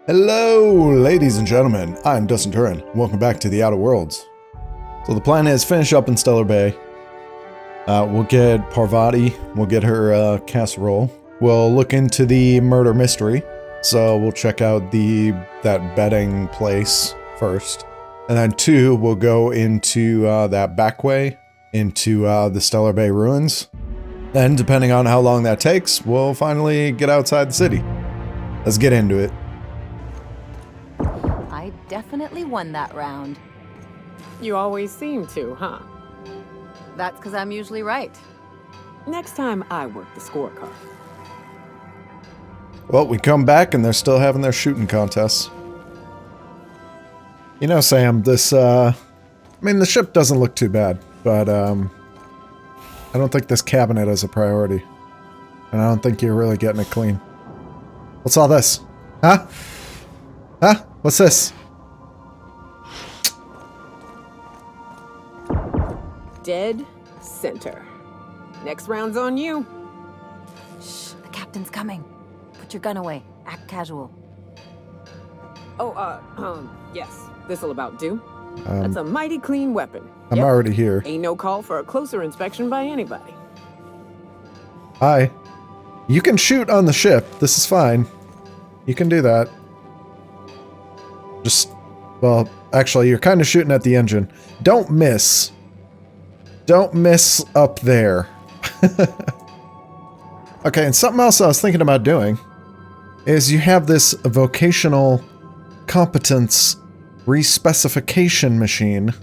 Hello, ladies and gentlemen. I'm Dustin Turin. Welcome back to the Outer Worlds. So the plan is finish up in Stellar Bay. We'll get Parvati. We'll get her casserole. We'll look into the murder mystery. So we'll check out that betting place first. And then 2, we'll go into that back way into the Stellar Bay ruins. Then, depending on how long that takes, we'll finally get outside the city. Let's get into it. I definitely won that round. You always seem to, huh? That's because I'm usually right. Next time I work the scorecard. Well, we come back and they're still having their shooting contests. You know, Sam, I mean, the ship doesn't look too bad, but, I don't think this cabinet is a priority. And I don't think you're really getting it clean. What's all this? Huh? Huh? What's this? Dead center. Next round's on you. Shh, the captain's coming. Put your gun away. Act casual. Oh, yes. This'll about do. That's a mighty clean weapon. I'm already here. Ain't no call for a closer inspection by anybody. Hi. You can shoot on the ship. This is fine. You can do that. Well, actually, you're kind of shooting at the engine. Don't miss. Don't miss up there. Okay, and something else I was thinking about doing is you have this vocational competence respecification machine.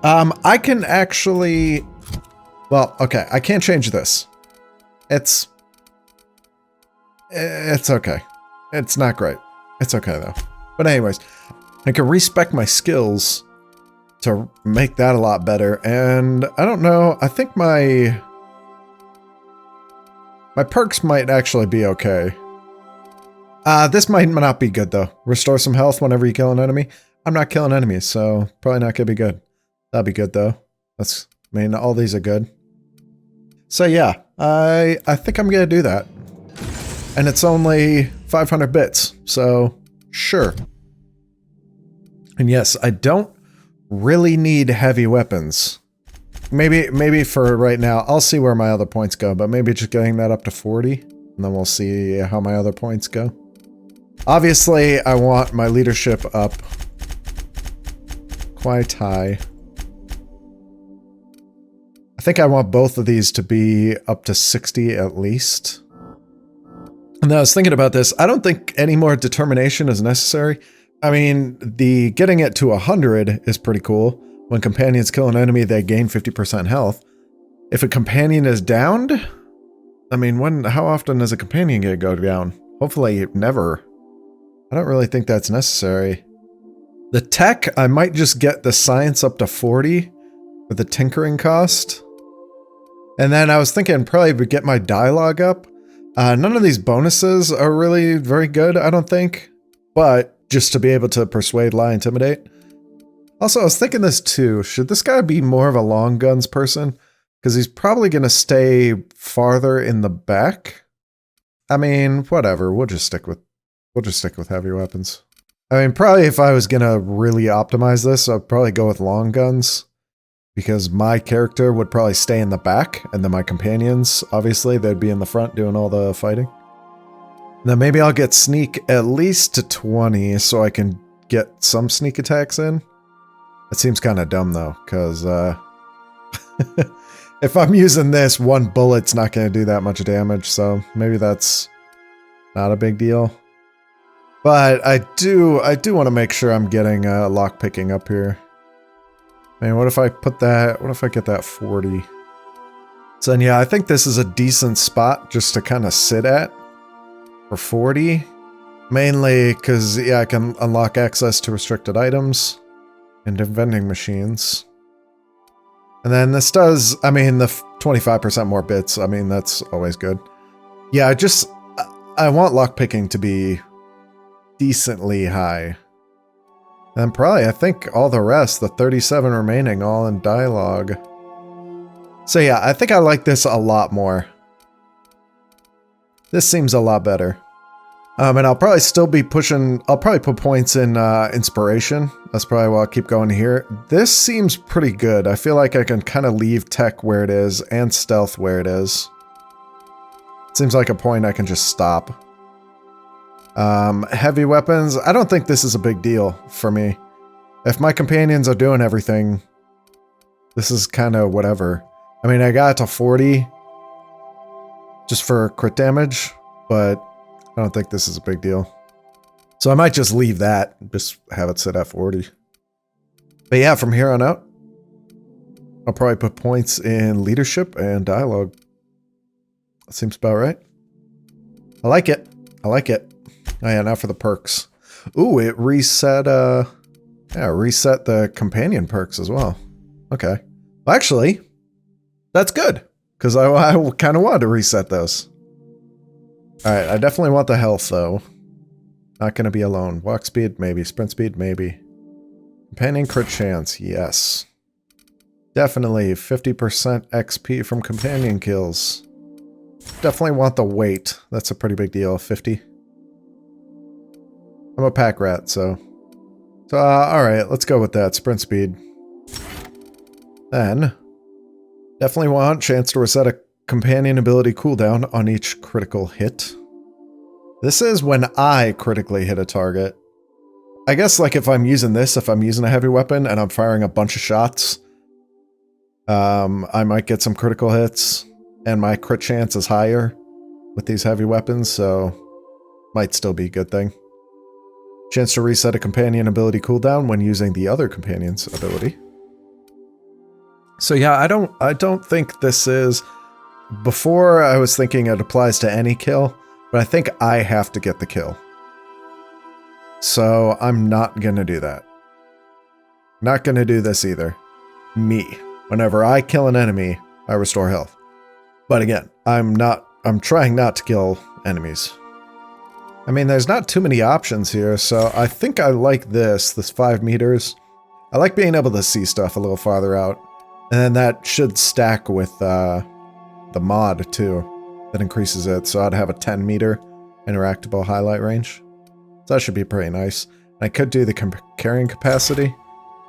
I can actually... Well, okay, I can't change this. It's okay. It's not great. It's okay, though. But anyways, I can respec my skills to make that a lot better. And I don't know, I think my perks might actually be okay. This might not be good, though. Restore some health whenever you kill an enemy. I'm not killing enemies, so probably not gonna be good. That'll be good, though. I mean, all these are good. So yeah, I think I'm gonna do that. And it's only 500 bits, so sure. And yes, I don't really need heavy weapons. Maybe for right now, I'll see where my other points go, but maybe just getting that up to 40, and then we'll see how my other points go. Obviously, I want my leadership up quite high. I think I want both of these to be up to 60 at least. And I was thinking about this. I don't think any more determination is necessary. I mean, getting it to 100 is pretty cool. When companions kill an enemy, they gain 50% health. If a companion is downed, I mean, how often does a companion go down? Hopefully never. I don't really think that's necessary. The tech, I might just get the science up to 40 with the tinkering cost. And then I was thinking probably get my dialogue up. None of these bonuses are really very good, I don't think. But just to be able to persuade, lie, intimidate. Also, I was thinking this too. Should this guy be more of a long guns person? Because he's probably going to stay farther in the back. I mean, whatever. We'll just stick with heavy weapons. I mean, probably if I was going to really optimize this, I'd probably go with long guns. Because my character would probably stay in the back, and then my companions, obviously, they'd be in the front doing all the fighting. Then maybe I'll get sneak at least to 20 so I can get some sneak attacks in. It seems kind of dumb though, because if I'm using this, one bullet's not going to do that much damage, so maybe that's not a big deal. But I do want to make sure I'm getting lock picking up here. Man, what if I get that 40? So then, yeah, I think this is a decent spot just to kind of sit at for 40. Mainly because, yeah, I can unlock access to restricted items and to vending machines. And then this does, I mean, the 25% more bits, I mean, that's always good. Yeah, I want lockpicking to be decently high. And probably, I think all the rest, the 37 remaining, all in dialogue. So yeah, I think I like this a lot more. This seems a lot better. And I'll probably still be pushing, I'll probably put points in inspiration. That's probably why I'll keep going here. This seems pretty good. I feel like I can kind of leave tech where it is and stealth where it is. Seems like a point I can just stop. Heavy weapons, I don't think this is a big deal for me. If my companions are doing everything, this is kind of whatever. I mean, I got it to 40 just for crit damage, but I don't think this is a big deal. So I might just leave that, just have it sit at 40. But yeah, from here on out, I'll probably put points in leadership and dialogue. That seems about right. I like it. I like it. Oh yeah, now for the perks. Ooh, it reset, reset the companion perks as well. Okay. Well, actually, that's good, because I kind of wanted to reset those. Alright, I definitely want the health, though. Not going to be alone. Walk speed, maybe. Sprint speed, maybe. Companion crit chance, yes. Definitely 50% XP from companion kills. Definitely want the weight. That's a pretty big deal. 50. I'm a pack rat, so... alright, let's go with that. Sprint speed. Then, definitely want chance to reset a companion ability cooldown on each critical hit. This is when I critically hit a target. I guess, like, if I'm using this, if I'm using a heavy weapon and I'm firing a bunch of shots, I might get some critical hits, and my crit chance is higher with these heavy weapons, so might still be a good thing. Chance to reset a companion ability cooldown when using the other companion's ability. So yeah, I don't think this is... Before, I was thinking it applies to any kill, but I think I have to get the kill. So I'm not gonna do that. Not gonna do this either. Me. Whenever I kill an enemy, I restore health. But again, I'm trying not to kill enemies. I mean, there's not too many options here, so I think I like this 5 meters. I like being able to see stuff a little farther out. And then that should stack with the mod, too. That increases it, so I'd have a 10 meter interactable highlight range. So that should be pretty nice. I could do the carrying capacity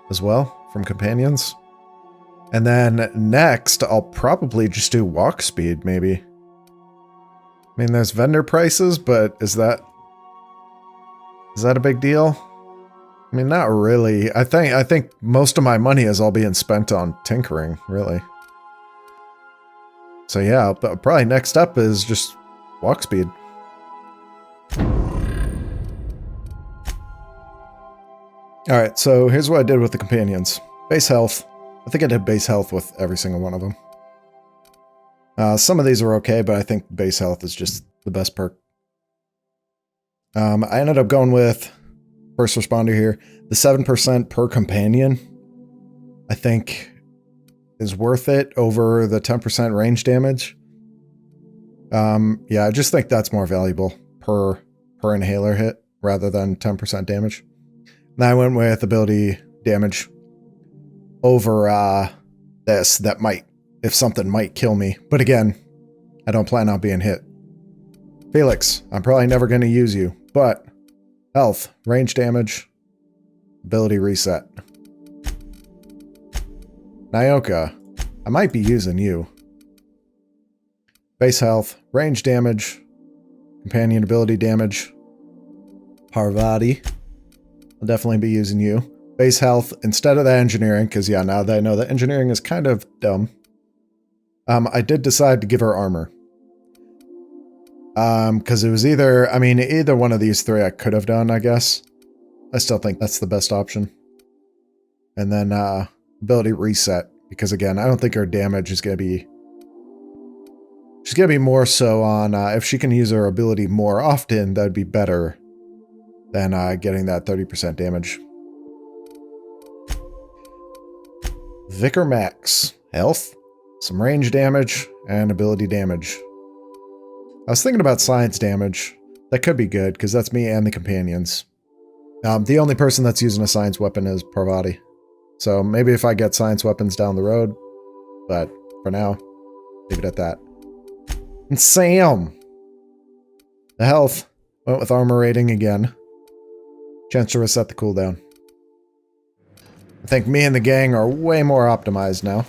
as well from companions. And then next, I'll probably just do walk speed, maybe. I mean, there's vendor prices, but is that a big deal? I mean, not really. I think most of my money is all being spent on tinkering, really. So yeah, but probably next up is just walk speed. Alright, so here's what I did with the companions. Base health. I think I did base health with every single one of them. Some of these are okay, but I think base health is just the best perk. I ended up going with first responder here. The 7% per companion, I think, is worth it over the 10% range damage. Yeah, I just think that's more valuable per inhaler hit rather than 10% damage. And I went with ability damage over this that might, if something might kill me. But again, I don't plan on being hit. Felix, I'm probably never going to use you, but health, range damage, ability reset. Nyoka, I might be using you. Base health, range damage, companion ability damage. Parvati, I'll definitely be using you. Base health instead of the engineering, because yeah, now that I know that engineering is kind of dumb. I did decide to give her armor. Because it was either one of these three I could have done, I guess. I still think that's the best option. And then, ability reset. Because again, I don't think her damage is going to be... She's going to be more so on, if she can use her ability more often, that'd be better than getting that 30% damage. Vicar Max. Health, some range damage, and ability damage. I was thinking about science damage. That could be good, because that's me and the companions. The only person that's using a science weapon is Parvati. So maybe if I get science weapons down the road, but for now, leave it at that. And Sam! The health, Went with armor rating again. Chance to reset the cooldown. I think me and the gang are way more optimized now.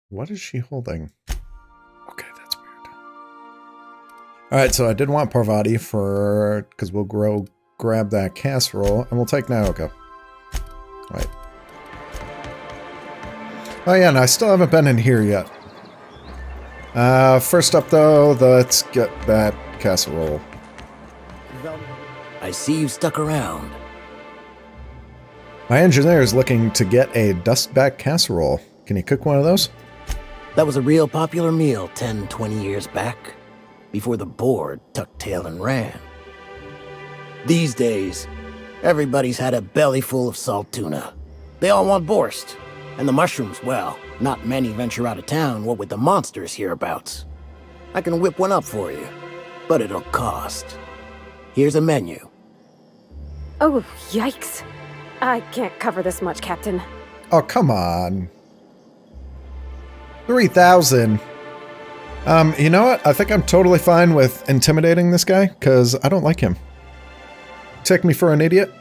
What is she holding? Okay, that's weird. Alright, so I did want Parvati for... because we'll grab that casserole, and we'll take Naoka. Right. Oh yeah, and I still haven't been in here yet. First up though, let's get that casserole. I see you stuck around. My engineer is looking to get a dustback casserole. Can you cook one of those? That was a real popular meal 10, 20 years back, before the board tucked tail and ran. These days, everybody's had a belly full of salt tuna. They all want borscht. And the mushrooms, well, not many venture out of town, what with the monsters hereabouts. I can whip one up for you, but it'll cost. Here's a menu. Oh, yikes. I can't cover this much, Captain. Oh, come on. 3,000. You know what? I think I'm totally fine with intimidating this guy, because I don't like him. Take me for an idiot?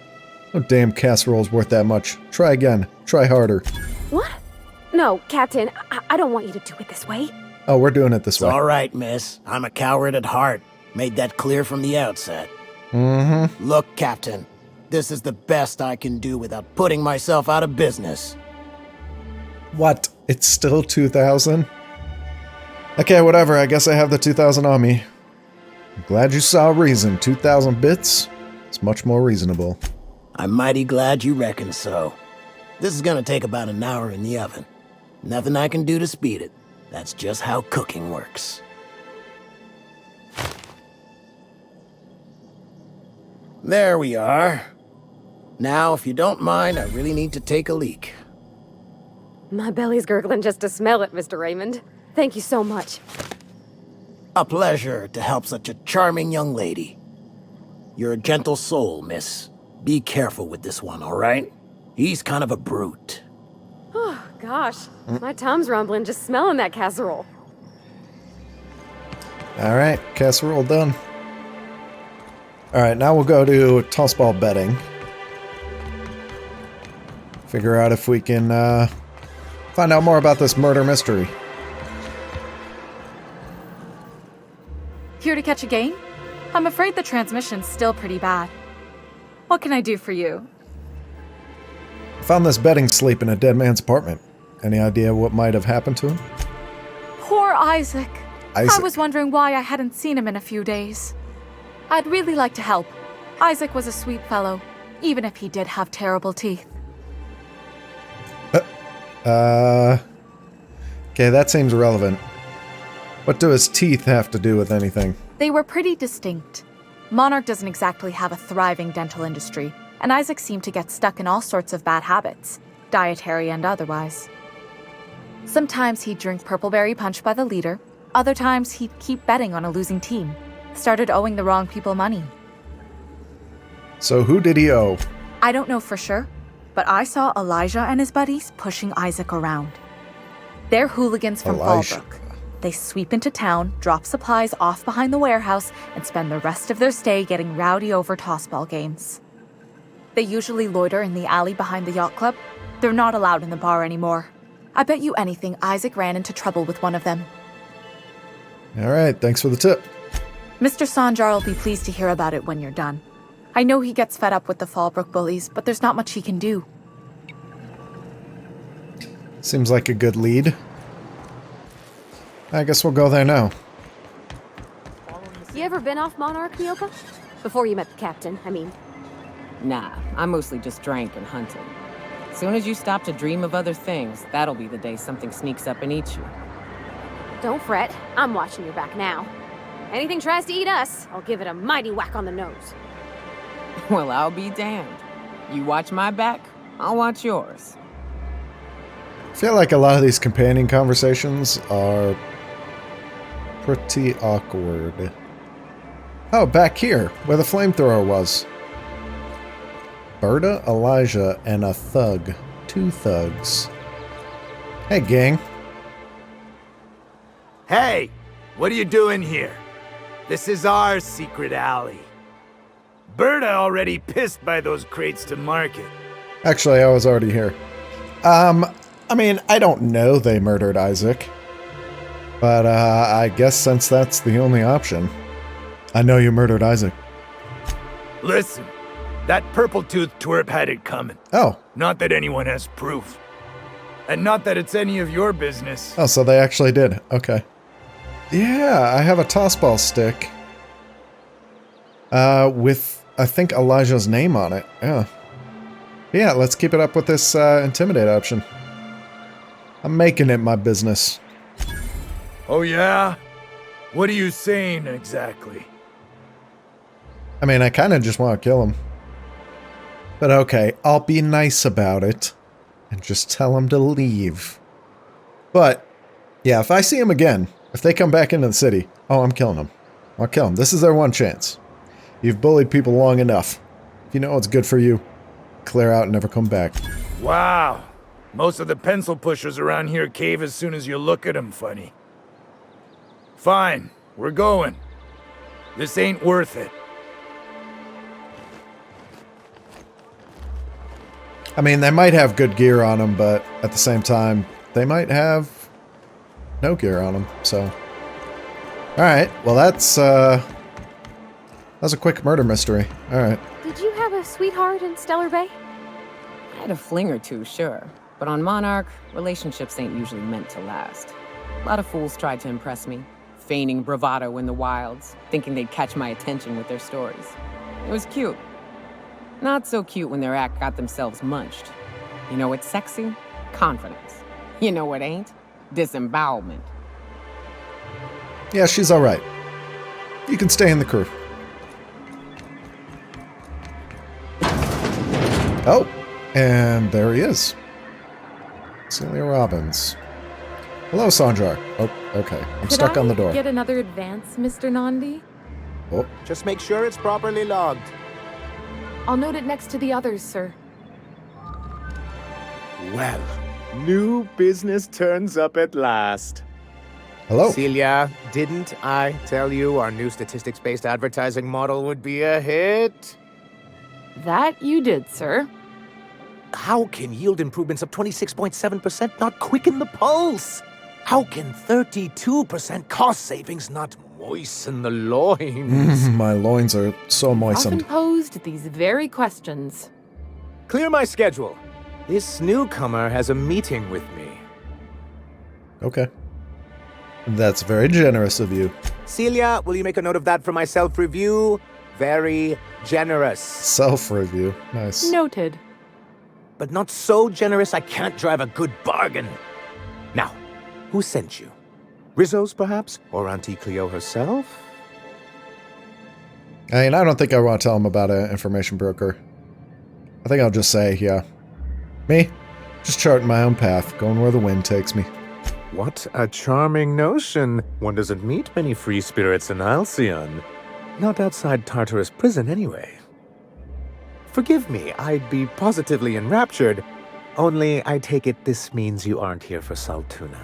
No damn casserole's worth that much. Try again. Try harder. What? No, Captain, I don't want you to do it this way. Oh, we're doing it this way. All right, miss. I'm a coward at heart. Made that clear from the outset. Mm-hmm. Look, Captain. This is the best I can do without putting myself out of business. What? It's still 2,000? Okay, whatever. I guess I have the 2,000 on me. I'm glad you saw reason. 2,000 bits? It's much more reasonable. I'm mighty glad you reckon so. This is gonna take about an hour in the oven. Nothing I can do to speed it. That's just how cooking works. There we are. Now, if you don't mind, I really need to take a leak. My belly's gurgling just to smell it, Mr. Raymond. Thank you so much. A pleasure to help such a charming young lady. You're a gentle soul, miss. Be careful with this one, all right? He's kind of a brute. Oh, gosh. My tum's rumbling just smelling that casserole. Alright, casserole done. Alright, now we'll go to tossball betting. Figure out if we can find out more about this murder mystery. Here to catch a game? I'm afraid the transmission's still pretty bad. What can I do for you? Found this betting sleep in a dead man's apartment. Any idea what might have happened to him? Poor Isaac. I Isaac. was wondering why I hadn't seen him in a few days. I'd really like to help. Isaac was a sweet fellow, even if he did have terrible teeth. Okay, that seems irrelevant. What do his teeth have to do with anything? They were pretty distinct. Monarch doesn't exactly have a thriving dental industry, and Isaac seemed to get stuck in all sorts of bad habits, dietary and otherwise. Sometimes he'd drink purpleberry punch by the liter, other times he'd keep betting on a losing team, started owing the wrong people money. So who did he owe? I don't know for sure, but I saw Elijah and his buddies pushing Isaac around. They're hooligans from Elijah. Fallbrook. They sweep into town, drop supplies off behind the warehouse, and spend the rest of their stay getting rowdy over tossball games. They usually loiter in the alley behind the yacht club. They're not allowed in the bar anymore. I bet you anything Isaac ran into trouble with one of them. Alright, thanks for the tip. Mr. Sandra'S will be pleased to hear about it when you're done. I know he gets fed up with the Fallbrook bullies, but there's not much he can do. Seems like a good lead. I guess we'll go there now. You ever been off Monarch, Nyoka? Before you met the captain, I mean. Nah, I mostly just drank and hunted. Soon as you stop to dream of other things, that'll be the day something sneaks up and eats you. Don't fret. I'm watching your back now. Anything tries to eat us, I'll give it a mighty whack on the nose. Well, I'll be damned. You watch my back, I'll watch yours. I feel like a lot of these companion conversations are pretty awkward. Oh, back here, where the flamethrower was. Berta, Elijah, and a thug. 2 thugs. Hey, gang. Hey! What are you doing here? This is our secret alley. Berta already pissed by those crates to market. Actually, I was already here. I mean, I don't know they murdered Isaac. But, I guess since that's the only option. I know you murdered Isaac. Listen, that purple-toothed twerp had it coming. Oh. Not that anyone has proof. And not that it's any of your business. Oh, so they actually did. Okay. Yeah, I have a tossball stick. With, I think, Elijah's name on it. Yeah. Yeah, let's keep it up with this, intimidate option. I'm making it my business. Oh yeah? What are you saying exactly? I mean, I kind of just want to kill him. But okay, I'll be nice about it. And just tell him to leave. But, yeah, if I see him again, if they come back into the city, oh, I'm killing them. I'll kill them. This is their one chance. You've bullied people long enough. If you know what's good for you, clear out and never come back. Wow. Most of the pencil pushers around here cave as soon as you look at them funny. Fine, we're going. This ain't worth it. I mean, they might have good gear on them, but at the same time, they might have no gear on them, so... Alright, well that's a quick murder mystery. Alright. Did you have a sweetheart in Stellar Bay? I had a fling or two, sure. But on Monarch, relationships ain't usually meant to last. A lot of fools tried to impress me, feigning bravado in the wilds, thinking they'd catch my attention with their stories. It was cute. Not so cute when their act got themselves munched. You know what's sexy? Confidence. You know what ain't? Disembowelment. Yeah, she's alright. You can stay in the crew. Oh, and there he is. Celia Robbins. Hello, Sandra. Oh, okay. I'm stuck on the door. Get another advance, Mr. Nandi? Oh, Just make sure it's properly logged. I'll note it next to the others, sir. Well, new business turns up at last. hello. Celia, didn't I tell you our new statistics-based advertising model would be a hit? That you did, sir. How can yield improvements of 26.7% not quicken the pulse? How can 32% cost savings not moisten the loins? My loins are so Often moistened. posed these very questions. Clear my schedule. This newcomer has a meeting with me. Okay. That's very generous of you. Celia, will you make a note of that for my self-review? Very generous. Self-review. Nice. Noted. But not so generous I can't drive a good bargain. Now, who sent you? Rizzo's, perhaps? Or Auntie Cleo herself? I mean, I don't think I want to tell him about an information broker. I think I'll just say, yeah. Me? Just charting my own path, going where the wind takes me. What a charming notion. One doesn't meet many free spirits in Alcyon. Not outside Tartarus prison, anyway. Forgive me, I'd be positively enraptured. Only, I take it this means you aren't here for Saltuna.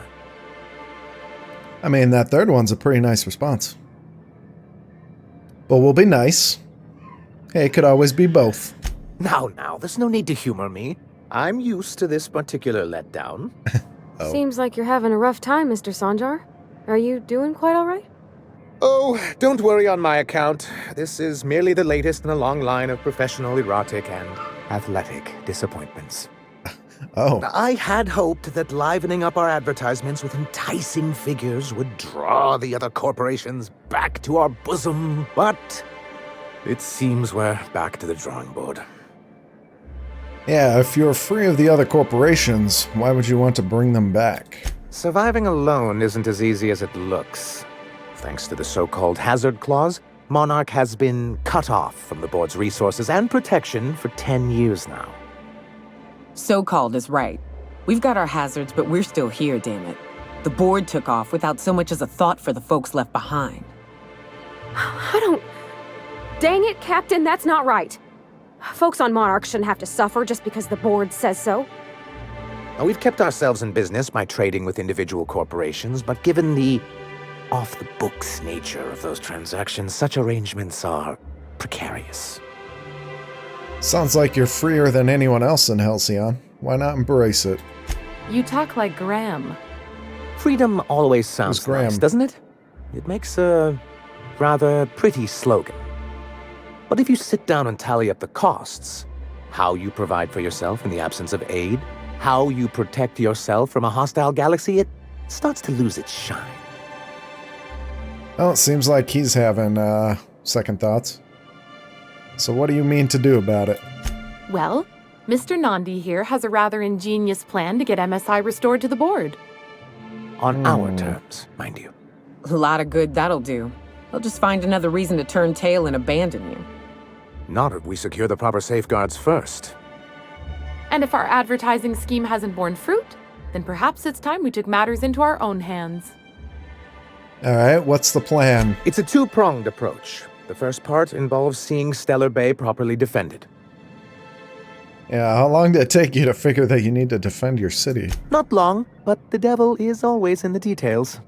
I mean, that third one's a pretty nice response. But we'll be nice. Hey, it could always be both. Now, there's no need to humor me. I'm used to this particular letdown. Oh. Seems like you're having a rough time, Mr. Sanjar. Are you doing quite all right? Oh, don't worry on my account. This is merely the latest in a long line of professional erotic and athletic disappointments. Oh. I had hoped that livening up our advertisements with enticing figures would draw the other corporations back to our bosom, but it seems we're back to the drawing board. Yeah, if you're free of the other corporations, why would you want to bring them back? Surviving alone isn't as easy as it looks. Thanks to the so-called hazard clause, Monarch has been cut off from the board's resources and protection for 10 years now. So-called is right. We've got our hazards, but we're still here, damn it. The board took off without so much as a thought for the folks left behind. Dang it, Captain, that's not right. Folks on Monarch shouldn't have to suffer just because the board says so. Now, we've kept ourselves in business by trading with individual corporations, but given the off-the-books nature of those transactions, such arrangements are precarious. Sounds like you're freer than anyone else in Halcyon. Why not embrace it? You talk like Graham. Freedom always sounds Who's Graham? nice, doesn't it? It makes a rather pretty slogan. But if you sit down and tally up the costs, how you provide for yourself in the absence of aid, how you protect yourself from a hostile galaxy, it starts to lose its shine. Well, it seems like he's having second thoughts. So what do you mean to do about it? Well, Mr. Nandi here has a rather ingenious plan to get MSI restored to the board. On our terms, mind you. A lot of good that'll do. They'll just find another reason to turn tail and abandon you. Not if we secure the proper safeguards first. And if our advertising scheme hasn't borne fruit, then perhaps it's time we took matters into our own hands. Alright, what's the plan? It's a two-pronged approach. The first part involves seeing Stellar Bay properly defended. Yeah, how long did it take you to figure that you need to defend your city? Not long, but the devil is always in the details.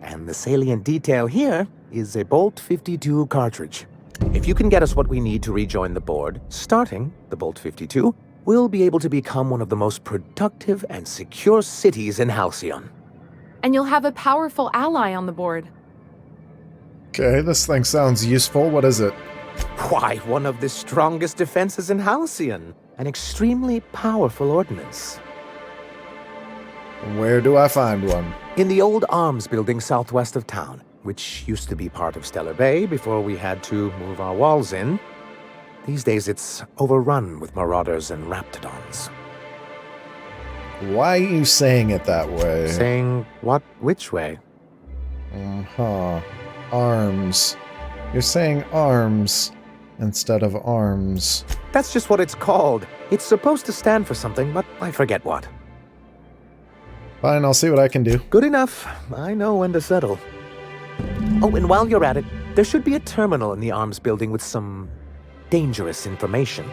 And the salient detail here is a Bolt 52 cartridge. If you can get us what we need to rejoin the board, starting the Bolt 52, we'll be able to become one of the most productive and secure cities in Halcyon. And you'll have a powerful ally on the board. Okay, this thing sounds useful. What is it? Why, one of the strongest defenses in Halcyon. An extremely powerful ordnance. Where do I find one? In the old arms building southwest of town, which used to be part of Stellar Bay before we had to move our walls in. These days it's overrun with marauders and raptidons. Why are you saying it that way? Saying what? Which way? Arms. You're saying arms instead of arms. That's just what it's called. It's supposed to stand for something, but I forget what. Fine, I'll see what I can do. Good enough. I know when to settle. Oh, and while you're at it, there should be a terminal in the arms building with some dangerous information.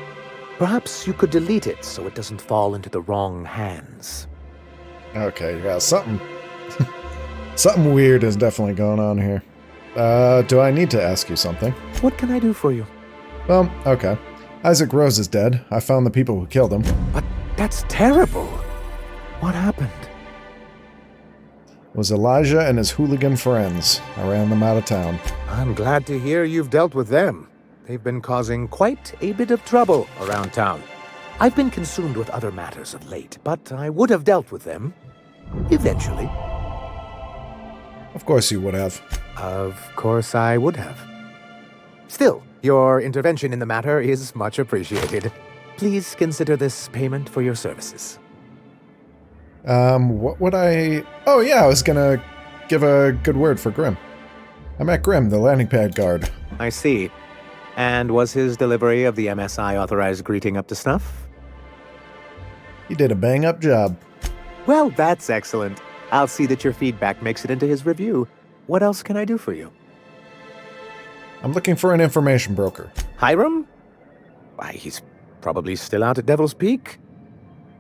Perhaps you could delete it so it doesn't fall into the wrong hands. Okay, yeah, something... something weird is definitely going on here. Do I need to ask you something? What can I do for you? Well, okay. Isaac Rose is dead. I found the people who killed him. But that's terrible. What happened? It was Elijah and his hooligan friends. I ran them out of town. I'm glad to hear you've dealt with them. They've been causing quite a bit of trouble around town. I've been consumed with other matters of late, but I would have dealt with them. Eventually. Of course you would have. Of course I would have. Still, your intervention in the matter is much appreciated. Please consider this payment for your services. What would I... Oh yeah, I was gonna give a good word for Grim. I met Grim, the landing pad guard. I see. And was his delivery of the MSI authorized greeting up to snuff? He did a bang-up job. Well, that's excellent. I'll see that your feedback makes it into his review. What else can I do for you? I'm looking for an information broker. Hiram? Why, he's probably still out at Devil's Peak.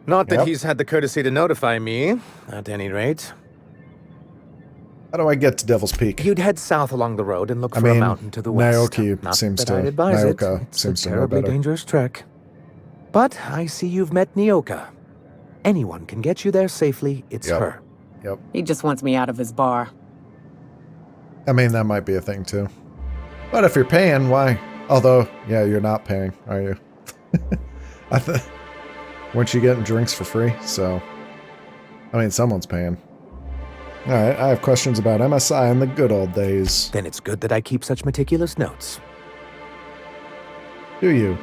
Not that he's had the courtesy to notify me, at any rate. How do I get to Devil's Peak? You'd head south along the road and look for a mountain to the west. Naoki Not seems that to... I'd advise Nyoka it. It's seems a to know terribly better. dangerous trek. But I see you've met Nyoka. Anyone can get you there safely. It's her. Yep. He just wants me out of his bar. I mean, that might be a thing, too. But if you're paying, why? Although, yeah, you're not paying, are you? Weren't you getting drinks for free? So, I mean, someone's paying. Alright, I have questions about MSI in the good old days. Then it's good that I keep such meticulous notes. Do you?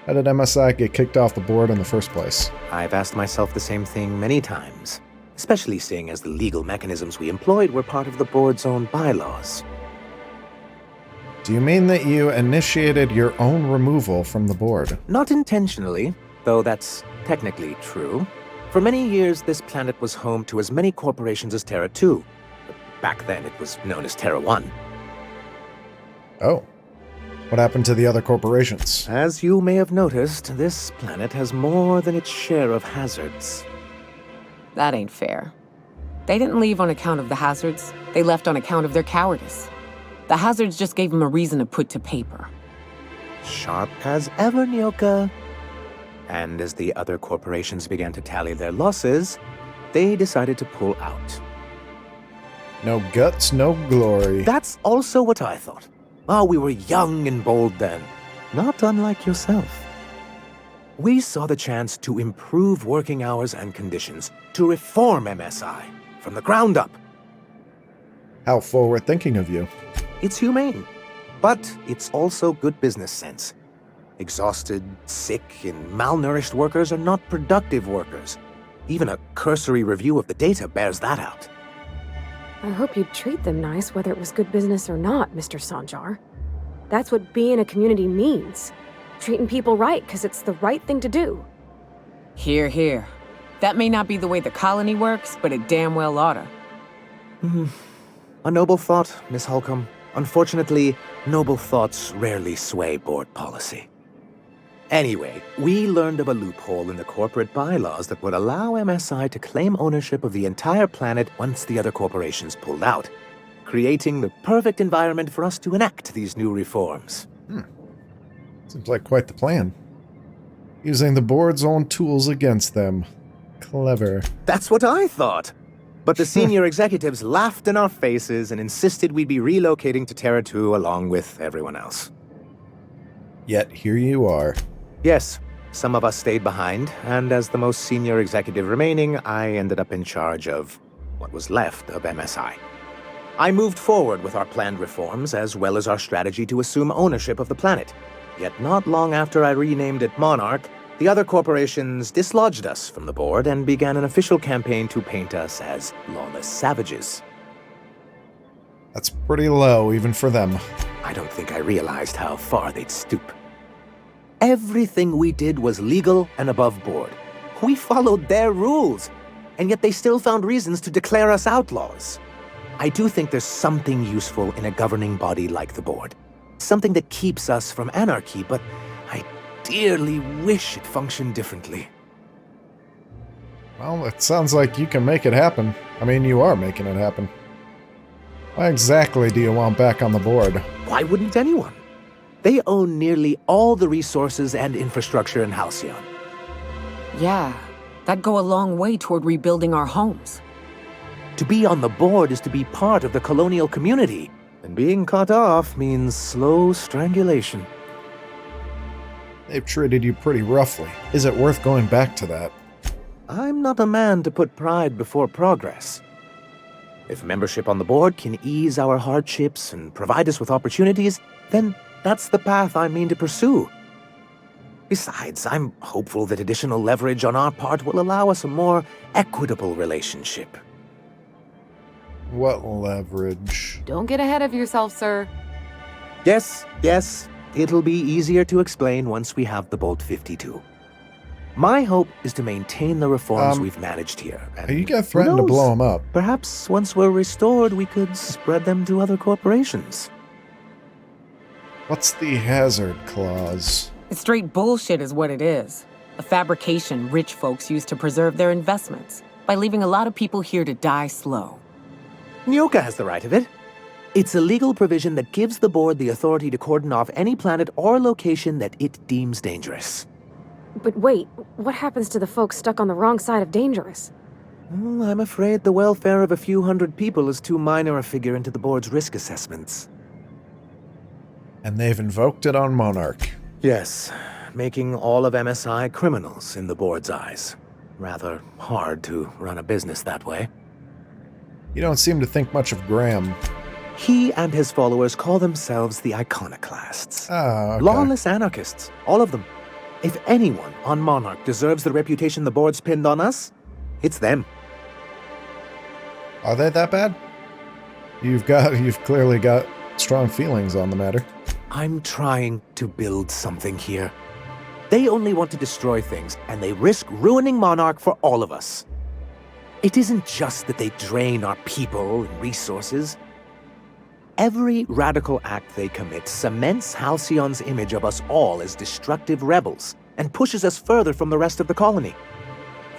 How did MSI get kicked off the board in the first place? I've asked myself the same thing many times, especially seeing as the legal mechanisms we employed were part of the board's own bylaws. Do you mean that you initiated your own removal from the board? Not intentionally, though that's technically true. For many years, this planet was home to as many corporations as Terra 2. Back then, it was known as Terra 1. Oh. What happened to the other corporations? As you may have noticed, this planet has more than its share of hazards. That ain't fair. They didn't leave on account of the hazards. They left on account of their cowardice. The hazards just gave them a reason to put to paper. Sharp as ever, Nyoka. And as the other corporations began to tally their losses, they decided to pull out. No guts, no glory. That's also what I thought. Oh, we were young and bold then. Not unlike yourself. We saw the chance to improve working hours and conditions, to reform MSI from the ground up. How forward thinking of you. It's humane, but it's also good business sense. Exhausted, sick, and malnourished workers are not productive workers. Even a cursory review of the data bears that out. I hope you'd treat them nice whether it was good business or not, Mr. Sanjar. That's what being a community means. Treating people right because it's the right thing to do. Hear, hear. That may not be the way the colony works, but it damn well oughta. A noble thought, Miss Holcomb. Unfortunately, noble thoughts rarely sway board policy. Anyway, we learned of a loophole in the corporate bylaws that would allow MSI to claim ownership of the entire planet once the other corporations pulled out, creating the perfect environment for us to enact these new reforms. Seems like quite the plan. Using the board's own tools against them. Clever. That's what I thought. But the senior executives laughed in our faces and insisted we'd be relocating to Terra 2 along with everyone else. Yet here you are. Yes, some of us stayed behind, and as the most senior executive remaining, I ended up in charge of what was left of MSI. I moved forward with our planned reforms, as well as our strategy to assume ownership of the planet. Yet not long after I renamed it Monarch, the other corporations dislodged us from the board and began an official campaign to paint us as lawless savages. That's pretty low, even for them. I don't think I realized how far they'd stoop. Everything we did was legal and above board. We followed their rules, and yet they still found reasons to declare us outlaws. I do think there's something useful in a governing body like the board. Something that keeps us from anarchy, but I dearly wish it functioned differently. Well, it sounds like you can make it happen. I mean, you are making it happen. Why exactly do you want back on the board? Why wouldn't anyone? They own nearly all the resources and infrastructure in Halcyon. Yeah, that'd go a long way toward rebuilding our homes. To be on the board is to be part of the colonial community, and being cut off means slow strangulation. They've treated you pretty roughly. Is it worth going back to that? I'm not a man to put pride before progress. If membership on the board can ease our hardships and provide us with opportunities, then that's the path I mean to pursue. Besides, I'm hopeful that additional leverage on our part will allow us a more equitable relationship. What leverage? Don't get ahead of yourself, sir. Yes, it'll be easier to explain once we have the Bolt 52. My hope is to maintain the reforms we've managed here. And are you gonna threaten to blow them up? Perhaps once we're restored, we could spread them to other corporations. What's the hazard clause? It's straight bullshit is what it is. A fabrication rich folks use to preserve their investments by leaving a lot of people here to die slow. Nyoka has the right of it. It's a legal provision that gives the board the authority to cordon off any planet or location that it deems dangerous. But wait, what happens to the folks stuck on the wrong side of dangerous? Well, I'm afraid the welfare of a few hundred people is too minor a figure into the board's risk assessments. And they've invoked it on Monarch. Yes, making all of MSI criminals in the board's eyes. Rather hard to run a business that way. You don't seem to think much of Graham. He and his followers call themselves the Iconoclasts. Ah, okay. Lawless anarchists, all of them. If anyone on Monarch deserves the reputation the board's pinned on us, it's them. Are they that bad? You've clearly got strong feelings on the matter. I'm trying to build something here. They only want to destroy things, and they risk ruining Monarch for all of us. It isn't just that they drain our people and resources. Every radical act they commit cements Halcyon's image of us all as destructive rebels and pushes us further from the rest of the colony.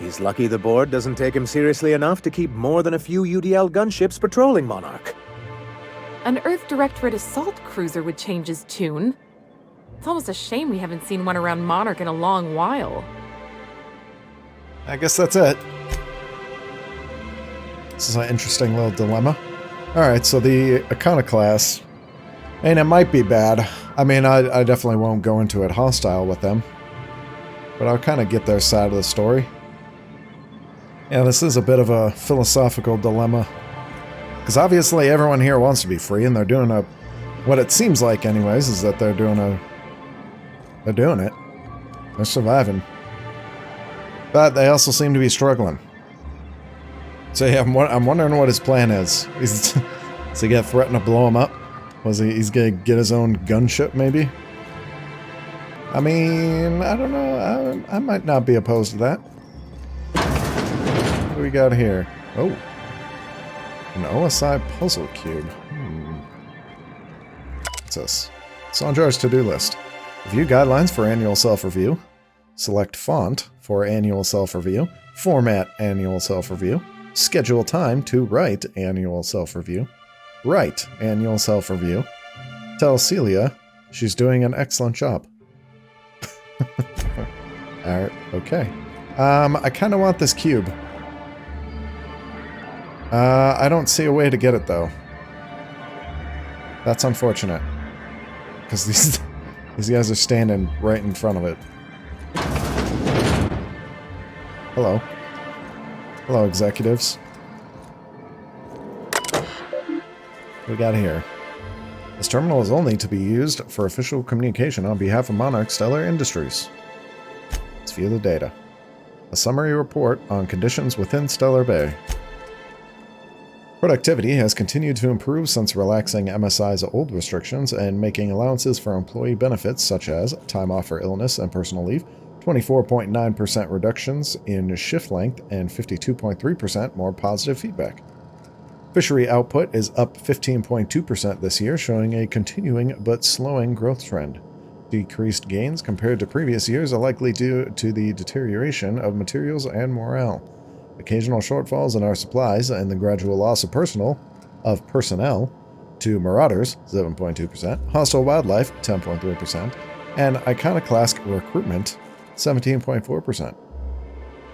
He's lucky the board doesn't take him seriously enough to keep more than a few UDL gunships patrolling Monarch. An Earth Directorate assault cruiser would change his tune. It's almost a shame we haven't seen one around Monarch in a long while. I guess that's it. This is an interesting little dilemma. Alright, so the Iconoclasts. And it might be bad. I mean, I definitely won't go into it hostile with them. But I'll kind of get their side of the story. Yeah, this is a bit of a philosophical dilemma. Because obviously everyone here wants to be free, and they're doing a... What it seems like, anyways, is that they're doing a... They're doing it. They're surviving. But they also seem to be struggling. So yeah, I'm wondering what his plan is. Is he gonna threaten to blow him up? He's gonna get his own gunship, maybe? I mean, I don't know. I might not be opposed to that. What do we got here? Oh. An OSI puzzle cube. What's this? Sandra'S to-do list. Review guidelines for annual self-review. Select font for annual self-review. Format annual self-review. Schedule time to write annual self-review. Write annual self-review. Tell Celia she's doing an excellent job. Alright, okay. I kind of want this cube. I don't see a way to get it, though. That's unfortunate. Because these guys are standing right in front of it. Hello. Hello, executives. What we got here? This terminal is only to be used for official communication on behalf of Monarch Stellar Industries. Let's view the data. A summary report on conditions within Stellar Bay. Productivity has continued to improve since relaxing MSI's old restrictions and making allowances for employee benefits such as time off for illness and personal leave, 24.9% reductions in shift length, and 52.3% more positive feedback. Fishery output is up 15.2% this year, showing a continuing but slowing growth trend. Decreased gains compared to previous years are likely due to the deterioration of materials and morale. Occasional shortfalls in our supplies and the gradual loss of personnel to marauders, 7.2%, hostile wildlife, 10.3%, and iconoclast recruitment, 17.4%.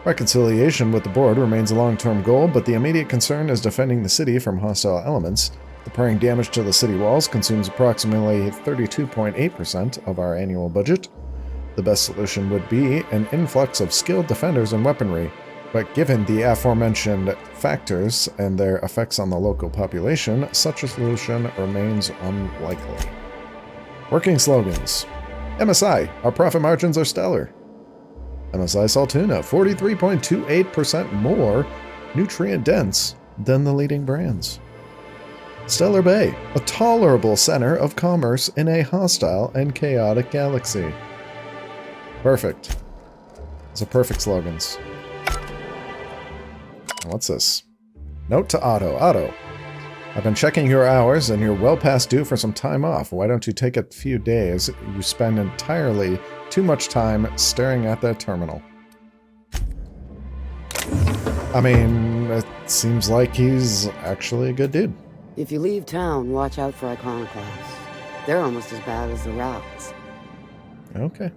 Reconciliation with the board remains a long-term goal, but the immediate concern is defending the city from hostile elements. Repairing damage to the city walls consumes approximately 32.8% of our annual budget. The best solution would be an influx of skilled defenders and weaponry, but given the aforementioned factors and their effects on the local population, such a solution remains unlikely. Working slogans. MSI, our profit margins are stellar. MSI Saltuna, 43.28% more nutrient-dense than the leading brands. Stellar Bay, a tolerable center of commerce in a hostile and chaotic galaxy. Perfect. Those are perfect slogans. What's this? Note to Otto. Otto, I've been checking your hours and you're well past due for some time off. Why don't you take a few days? You spend entirely too much time staring at that terminal. I mean, it seems like he's actually a good dude. If you leave town, watch out for iconoclasts. They're almost as bad as the rats. Okay.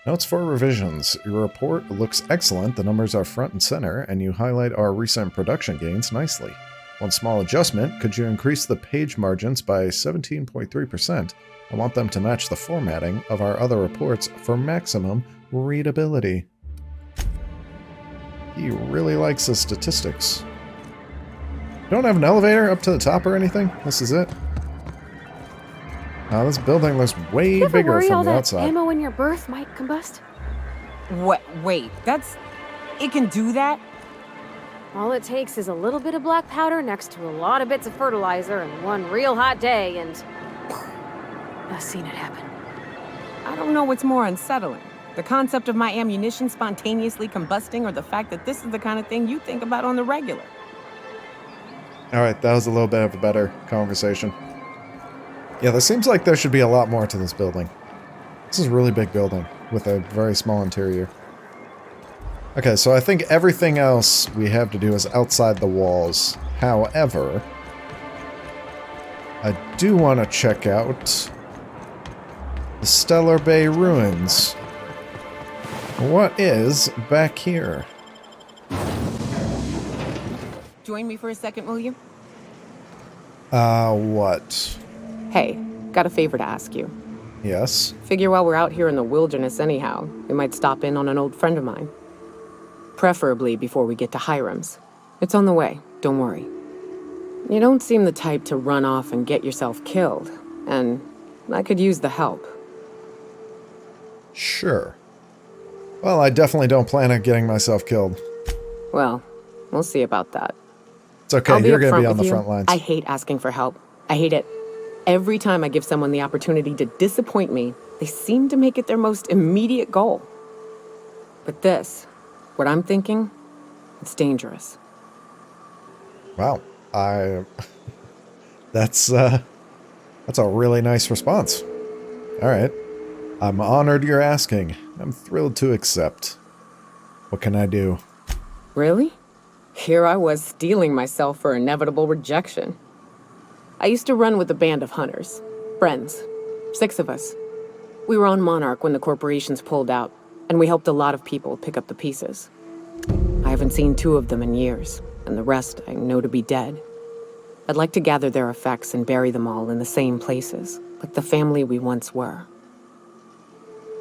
Notes for revisions. Your report looks excellent, the numbers are front and center, and you highlight our recent production gains nicely. One small adjustment, could you increase the page margins by 17.3%? I want them to match the formatting of our other reports for maximum readability. He really likes his statistics. Don't have an elevator up to the top or anything? This is it? This building looks way bigger from the outside. That ammo in your berth might combust? What? Wait, it can do that? All it takes is a little bit of black powder next to a lot of bits of fertilizer and one real hot day and... I've seen it happen. I don't know what's more unsettling. The concept of my ammunition spontaneously combusting or the fact that this is the kind of thing you think about on the regular. Alright, that was a little bit of a better conversation. Yeah, there seems like there should be a lot more to this building. This is a really big building. with a very small interior. Okay, so I think everything else we have to do is outside the walls. However, I do want to check out the Stellar Bay Ruins. What is back here? Join me for a second, will you? What? Hey, got a favor to ask you. Yes? Figure while we're out here in the wilderness anyhow, we might stop in on an old friend of mine. Preferably before we get to Hiram's. It's on the way, don't worry. You don't seem the type to run off and get yourself killed, and I could use the help. Sure. Well, I definitely don't plan on getting myself killed. Well, we'll see about that. It's okay, you're going to be on the front lines. I hate asking for help. I hate it. Every time I give someone the opportunity to disappoint me, they seem to make it their most immediate goal. But this, what I'm thinking, it's dangerous. Wow. That's a really nice response. All right. I'm honored you're asking. I'm thrilled to accept. What can I do? Really? Here I was steeling myself for inevitable rejection. I used to run with a band of hunters. Friends. 6 of us. We were on Monarch when the corporations pulled out, and we helped a lot of people pick up the pieces. I haven't seen 2 of them in years, and the rest I know to be dead. I'd like to gather their effects and bury them all in the same places, like the family we once were.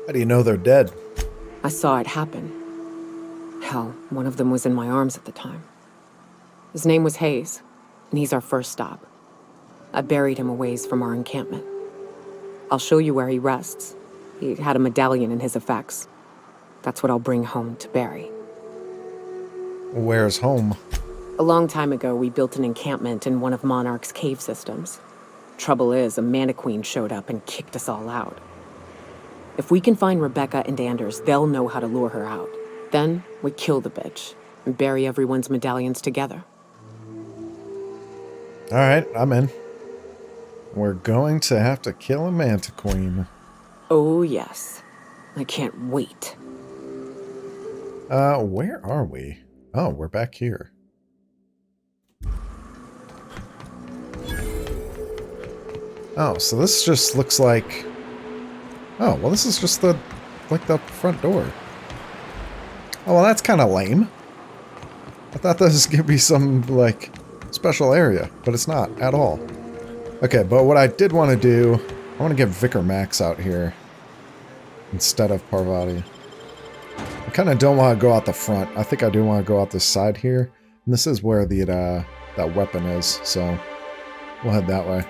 How do you know they're dead? I saw it happen. Hell, one of them was in my arms at the time. His name was Hayes, and he's our first stop. I buried him a ways from our encampment. I'll show you where he rests. He had a medallion in his effects. That's what I'll bring home to Barry. Where's home? A long time ago, we built an encampment in one of Monarch's cave systems. Trouble is, a Mantiqueen showed up and kicked us all out. If we can find Rebecca and Anders, they'll know how to lure her out. Then, we kill the bitch and bury everyone's medallions together. Alright, I'm in. We're going to have to kill a Mantiqueen. Oh, yes. I can't wait. Where are we? Oh, we're back here. Oh, so this just looks like... Oh, well this is just the front door. Oh, well that's kind of lame. I thought this was going to be some, like, special area, but it's not at all. Okay, but what I did want to do, I want to get Vicar Max out here instead of Parvati. I kind of don't want to go out the front. I think I do want to go out this side here. And this is where the that weapon is, so we'll head that way.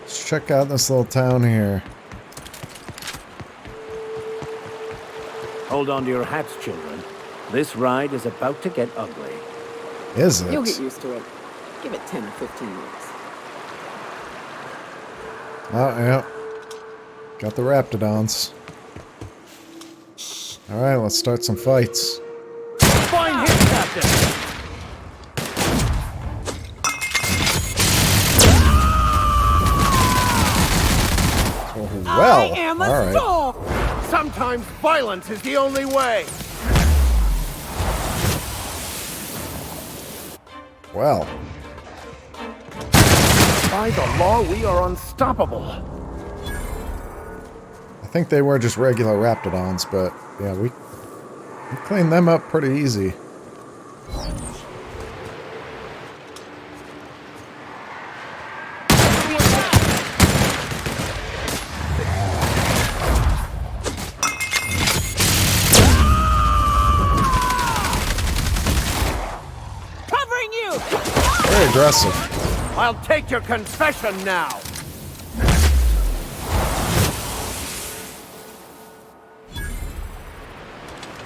Let's check out this little town here. Hold on to your hats, children. This ride is about to get ugly. Is it? You'll get used to it. Give it 10 or 15 minutes. Oh, yeah. Got the Raptidons. Alright, let's start some fights. Find him, Captain! Well, I am a soul! Sometimes violence is the only way! Well. By the law, we are unstoppable. I think they were just regular Raptidons, but yeah, we cleaned them up pretty easy. Covering you! Very aggressive. I'll take your confession now!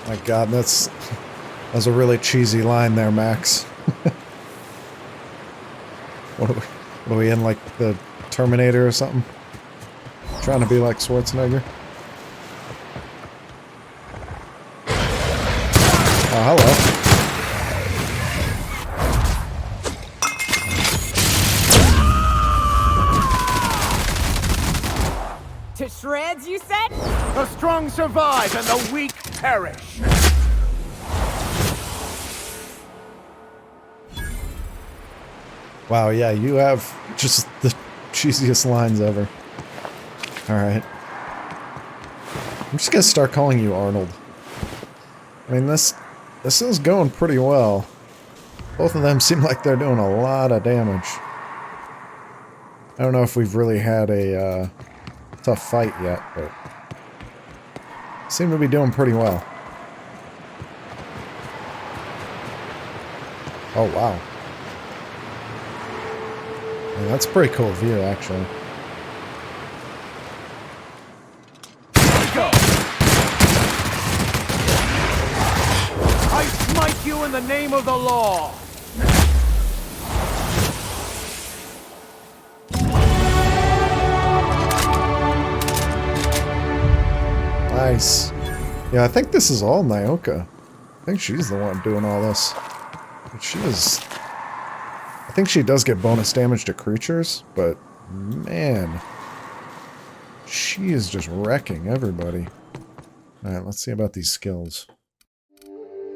My god, that was a really cheesy line there, Max. What are we in, like the Terminator or something? Trying to be like Schwarzenegger? Oh, hello. To shreds, you said? The strong survive and the weak perish. Wow, yeah, you have just the cheesiest lines ever. Alright. I'm just gonna start calling you Arnold. I mean, this is going pretty well. Both of them seem like they're doing a lot of damage. I don't know if we've really had a tough fight yet, but seem to be doing pretty well. Oh, wow. Yeah, that's a pretty cool view, actually. Go! I smite you in the name of the law! Nice. Yeah, I think this is all Nyoka. I think she's the one doing all this. But she is... I think she does get bonus damage to creatures, but man, she is just wrecking everybody. Alright, let's see about these skills.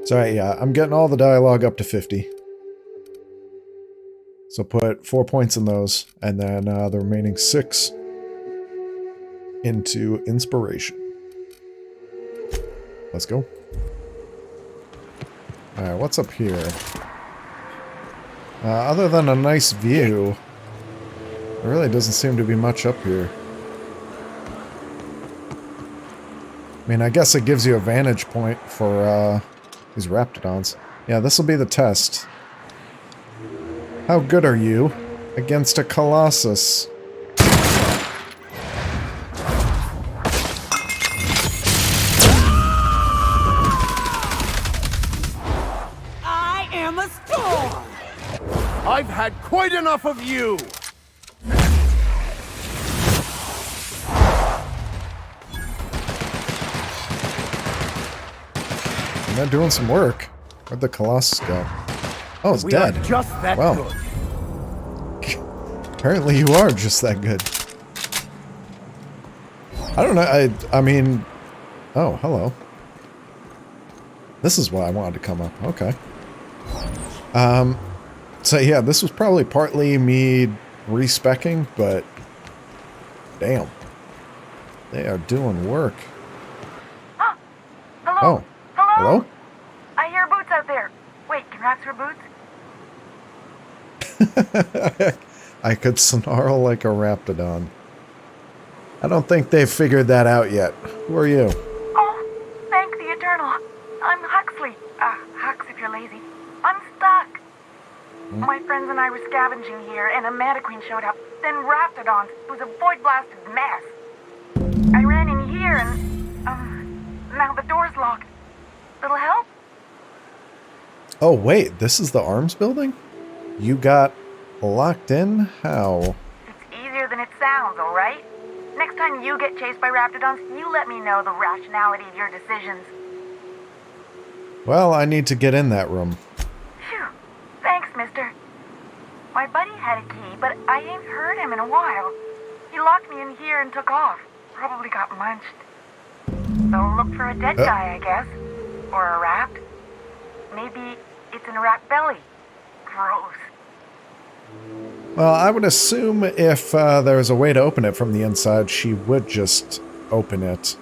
So yeah, I'm getting all the dialogue up to 50. So put 4 points in those, and then the remaining 6 into inspiration. Let's go. Alright, what's up here? Other than a nice view, there really doesn't seem to be much up here. I mean, I guess it gives you a vantage point for these Raptidons. Yeah, this will be the test. How good are you against a Colossus? I am a storm! I've had quite enough of you! They're doing some work. Where'd the Colossus go? Oh, it's We dead. are just that wow. good. Apparently you are just that good. I don't know, I mean... Oh, hello. This is why I wanted to come up. Okay. So yeah, this was probably partly me respecking, but... Damn. They are doing work. Hello? Oh. Hello? I hear boots out there. Wait, can rats wear boots? I could snarl like a Raptidon. I don't think they've figured that out yet. Who are you? Oh, thank the Eternal. I'm Huxley. Hux if you're lazy. I'm stuck. My friends and I were scavenging here, and a Mantiqueen showed up. Then Raptidons. It was a void-blasted mess. I ran in here, and, now the door's locked. Little help? Oh, wait, this is the arms building? You got locked in? How? It's easier than it sounds, alright? Next time you get chased by Raptidons, you let me know the rationality of your decisions. Well, I need to get in that room. Phew. Thanks, mister. My buddy had a key, but I ain't heard him in a while. He locked me in here and took off. Probably got munched. So look for a dead guy, I guess. Or a rat. Maybe it's in a rat belly. Gross. Well, I would assume if there was a way to open it from the inside, she would just open it.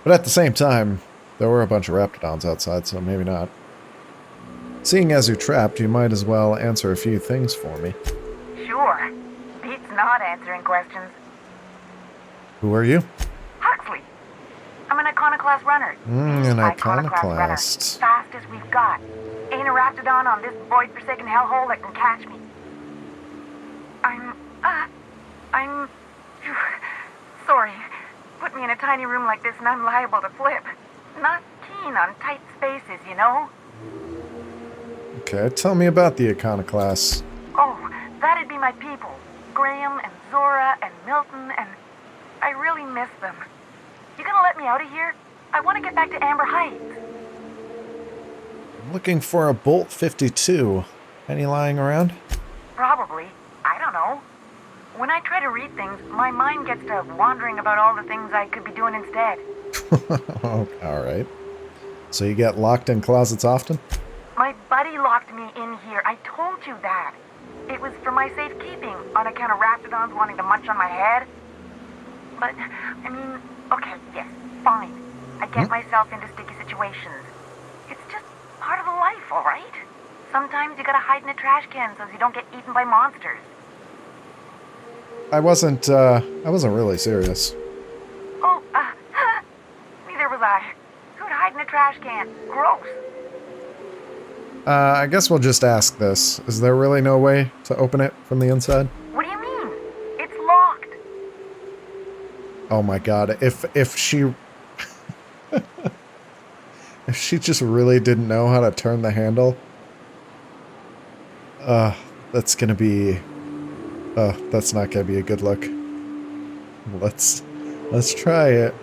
But at the same time, there were a bunch of Raptidons outside, so maybe not. Seeing as you're trapped, you might as well answer a few things for me. Sure. Beats not answering questions. Who are you? Huxley. I'm an iconoclast runner. An runner. iconoclast. Fastest we've got. Ain't a Raptidon on this void-forsaken hellhole that can catch me. I'm... Sorry. Put me in a tiny room like this and I'm liable to flip. Not keen on tight spaces, you know? Okay, tell me about the iconoclasts. Oh, that'd be my people. Graham and Zora and Milton and... I really miss them. You gonna let me out of here? I want to get back to Amber Heights. I'm looking for a Bolt 52. Any lying around? Probably. I don't know. when I try to read things, my mind gets to wandering about all the things I could be doing instead. Oh, all right. So you get locked in closets often? My buddy locked me in here. I told you that. It was for my safekeeping, on account of raptidons wanting to munch on my head. But, I mean, okay, yes, fine. I get myself into sticky situations. It's just part of the life, all right? Sometimes you gotta hide in a trash can so you don't get eaten by monsters. I wasn't really serious. Oh, neither was I. Who'd hide in a trash can? Gross. I guess we'll just ask this. Is there really no way to open it from the inside? What do you mean? It's locked. Oh my god, if she... if she just really didn't know how to turn the handle... that's gonna be... that's not gonna be a good look. Let's try it.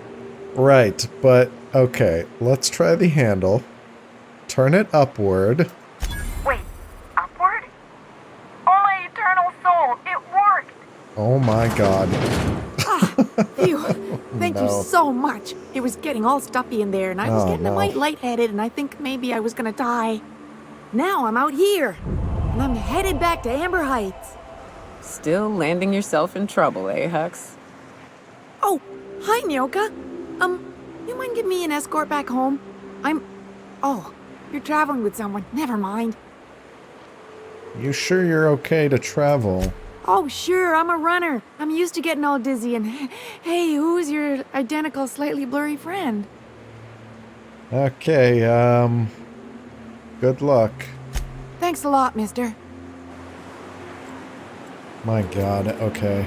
Right, but, okay, let's try the handle. Turn it upward. Wait, upward? Oh my eternal soul, it worked! Oh my god. Phew. Thank you No. so much. It was getting all stuffy in there, and I was getting a mite lightheaded, and I think maybe I was gonna die. Now I'm out here, and I'm headed back to Amber Heights. Still landing yourself in trouble, eh, Hux? Oh, hi, Nyoka. You mind giving me an escort back home? Oh, you're traveling with someone. Never mind. You sure you're okay to travel? Oh, sure, I'm a runner. I'm used to getting all dizzy, and hey, who's your identical, slightly blurry friend? Okay, good luck. Thanks a lot, mister. My god, okay.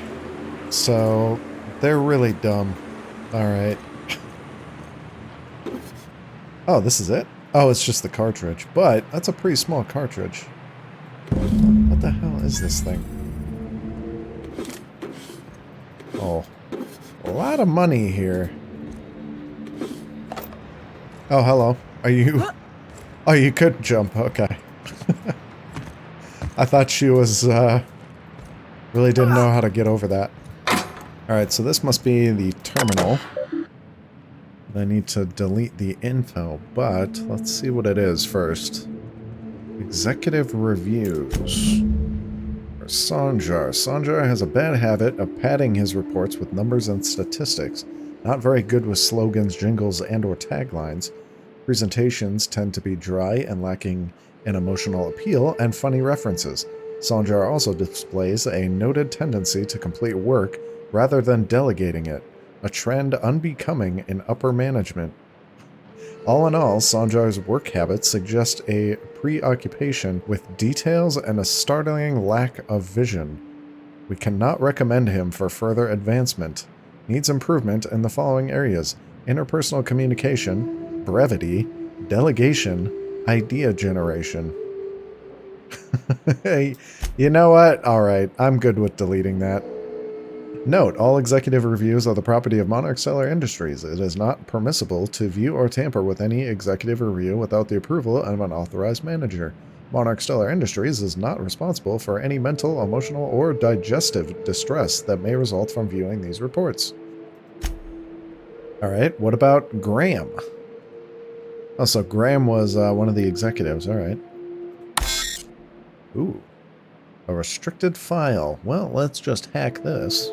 So, they're really dumb. Alright. Oh, this is it? Oh, it's just the cartridge. But, that's a pretty small cartridge. What the hell is this thing? Oh. A lot of money here. Oh, hello. Are you... Oh, you could jump. Okay. I thought she was, really didn't know how to get over that. Alright, so this must be the terminal. I need to delete the info, but let's see what it is first. Executive reviews. For Sanjar. Sanjar has a bad habit of padding his reports with numbers and statistics. Not very good with slogans, jingles, and/or taglines. Presentations tend to be dry and lacking in emotional appeal and funny references. Sanjar also displays a noted tendency to complete work rather than delegating it, a trend unbecoming in upper management. All in all, Sanjar's work habits suggest a preoccupation with details and a startling lack of vision. We cannot recommend him for further advancement. Needs improvement in the following areas: interpersonal communication, brevity, delegation, idea generation. Hey, you know what? Alright, I'm good with deleting that. Note, all executive reviews are the property of Monarch Stellar Industries. It is not permissible to view or tamper with any executive review without the approval of an authorized manager. Monarch Stellar Industries is not responsible for any mental, emotional, or digestive distress that may result from viewing these reports. Alright, what about Graham? Oh, so Graham was one of the executives, alright. Ooh. A restricted file. Well, let's just hack this.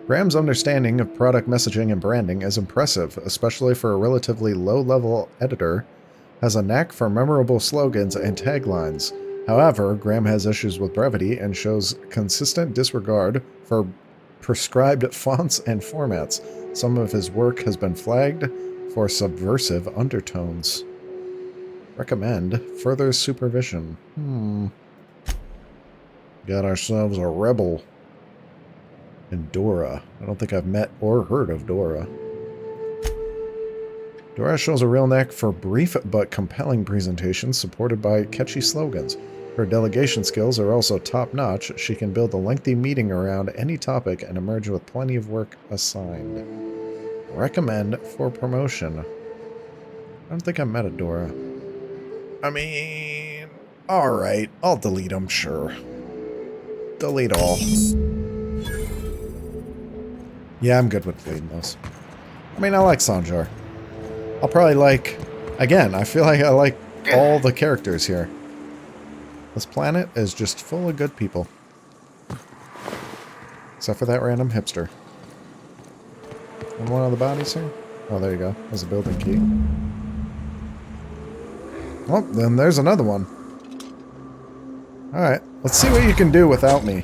Graham's understanding of product messaging and branding is impressive, especially for a relatively low-level editor. Has a knack for memorable slogans and taglines. However, Graham has issues with brevity and shows consistent disregard for prescribed fonts and formats. Some of his work has been flagged for subversive undertones. Recommend further supervision. Got ourselves a rebel. And Dora. I don't think I've met or heard of Dora. Dora shows a real knack for brief but compelling presentations supported by catchy slogans. Her delegation skills are also top-notch. She can build a lengthy meeting around any topic and emerge with plenty of work assigned. Recommend for promotion. I don't think I met a Dora. I mean... Alright, I'll delete them, sure. Delete all. Yeah, I'm good with deleting those. I mean, I like Sanjar. I'll probably like... Again, I feel like I like all the characters here. This planet is just full of good people. Except for that random hipster. And one of the bodies here? Oh, there you go. There's a building key. Oh, then there's another one. Alright, let's see what you can do without me.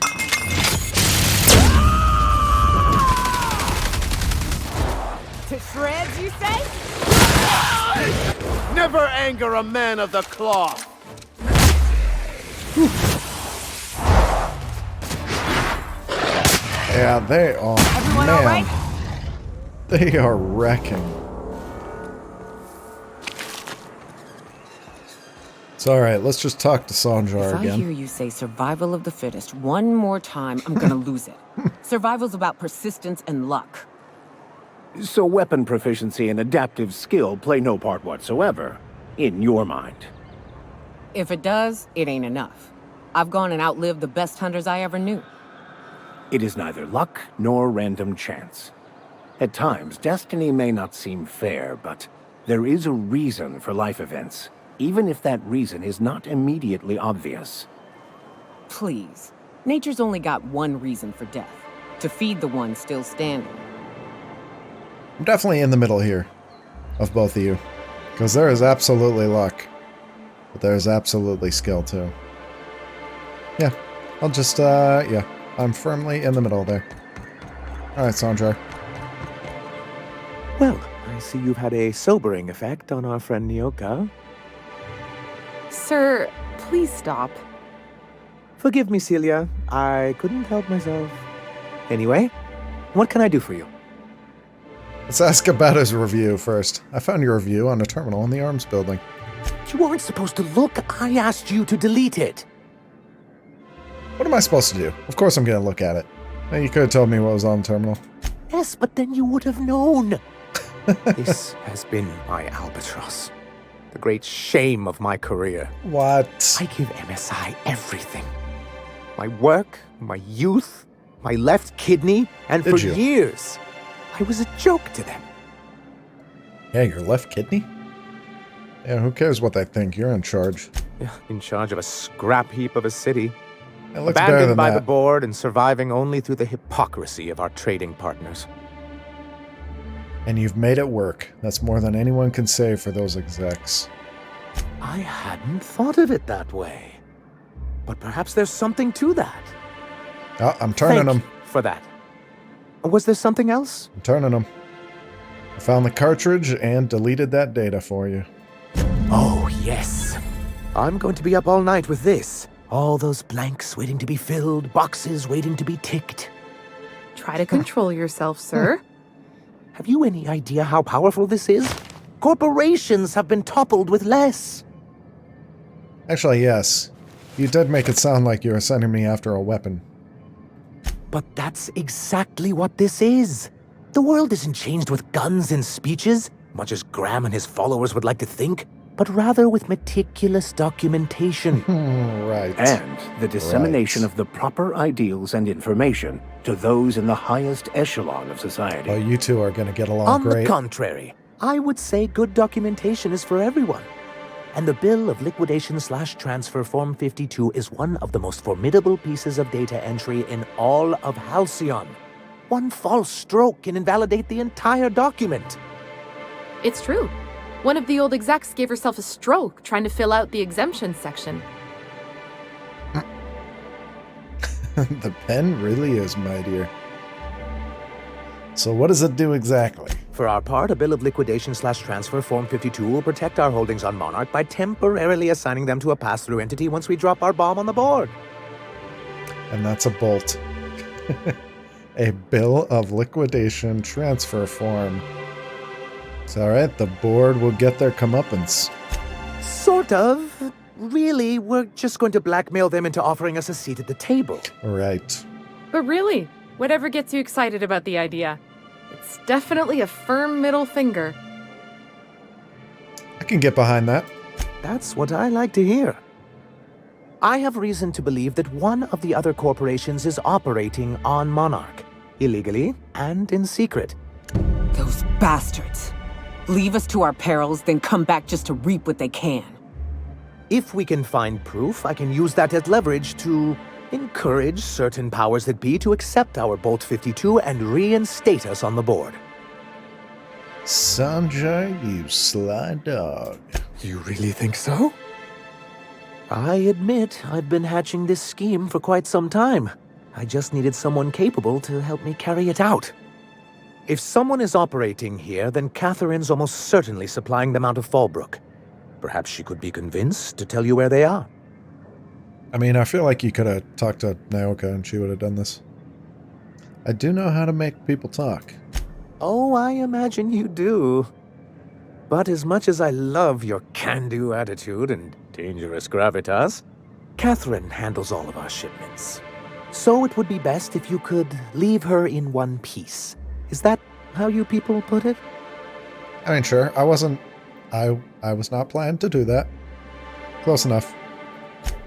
To shreds, you say? Never anger a man of the cloth. Yeah, they are. Everyone man, all right? they are wrecking. It's alright, let's just talk to Sanjar If again. I hear you say survival of the fittest one more time, I'm gonna lose it. Survival's about persistence and luck. So weapon proficiency and adaptive skill play no part whatsoever, in your mind. If it does, it ain't enough. I've gone and outlived the best hunters I ever knew. It is neither luck nor random chance. At times, destiny may not seem fair, but there is a reason for life events, even if that reason is not immediately obvious. Please. Nature's only got one reason for death. To feed the one still standing. I'm definitely in the middle here of both of you. Because there is absolutely luck. But there is absolutely skill too. Yeah, I'll just, yeah. I'm firmly in the middle there. Alright, Sanjar. Well, I see you've had a sobering effect on our friend Nyoka. Sir, please stop. Forgive me, Celia. I couldn't help myself. Anyway, what can I do for you? Let's ask about his review first. I found your review on a terminal in the arms building. You weren't supposed to look. I asked you to delete it. What am I supposed to do? Of course I'm going to look at it. Hey, you could have told me what was on the terminal. Yes, but then you would have known. This has been my albatross. The great shame of my career. What? I give MSI everything. My work, my youth, my left kidney, and for years, I was a joke to them. Yeah, your left kidney? Yeah, who cares what they think? You're in charge. Yeah, in charge of a scrap heap of a city. It looks better than Abandoned by that. the board and surviving only through the hypocrisy of our trading partners. And you've made it work. That's more than anyone can say for those execs. I hadn't thought of it that way. But perhaps there's something to that. Oh, I'm turning Thank them. you for that. Was there something else? I'm turning them. I found the cartridge and deleted that data for you. Oh, yes. I'm going to be up all night with this. All those blanks waiting to be filled, boxes waiting to be ticked. Try to control yourself, sir. Have you any idea how powerful this is? Corporations have been toppled with less. Actually, yes. You did make it sound like you were sending me after a weapon. But that's exactly what this is. The world isn't changed with guns and speeches, much as Graham and his followers would like to think, but rather with meticulous documentation. Right. And the dissemination of the proper ideals and information to those in the highest echelon of society. Well, you two are going to get along On great. the contrary, I would say good documentation is for everyone. And the Bill of Liquidation/Transfer Form 52 is one of the most formidable pieces of data entry in all of Halcyon. One false stroke can invalidate the entire document. It's true. One of the old execs gave herself a stroke trying to fill out the exemption section. The pen really is mightier. So what does it do exactly? For our part, a Bill of Liquidation/Transfer Form 52 will protect our holdings on Monarch by temporarily assigning them to a pass-through entity once we drop our bomb on the board. And that's a bolt. A Bill of Liquidation transfer form. It's alright, the board will get their comeuppance. Sort of. Really, we're just going to blackmail them into offering us a seat at the table. Right. But really, whatever gets you excited about the idea, it's definitely a firm middle finger. I can get behind that. That's what I like to hear. I have reason to believe that one of the other corporations is operating on Monarch, illegally and in secret. Those bastards. Leave us to our perils, then come back just to reap what they can. If we can find proof, I can use that as leverage to encourage certain powers that be to accept our Bolt 52 and reinstate us on the board. Sanjay, you sly dog. You really think so? I admit I've been hatching this scheme for quite some time. I just needed someone capable to help me carry it out. If someone is operating here, then Catherine's almost certainly supplying them out of Fallbrook. Perhaps she could be convinced to tell you where they are. I mean, I feel like you could have talked to Naoka and she would have done this. I do know how to make people talk. Oh, I imagine you do. But as much as I love your can-do attitude and dangerous gravitas, Catherine handles all of our shipments. So it would be best if you could leave her in one piece. Is that how you people put it? I mean, sure. I was not planning to do that. Close enough.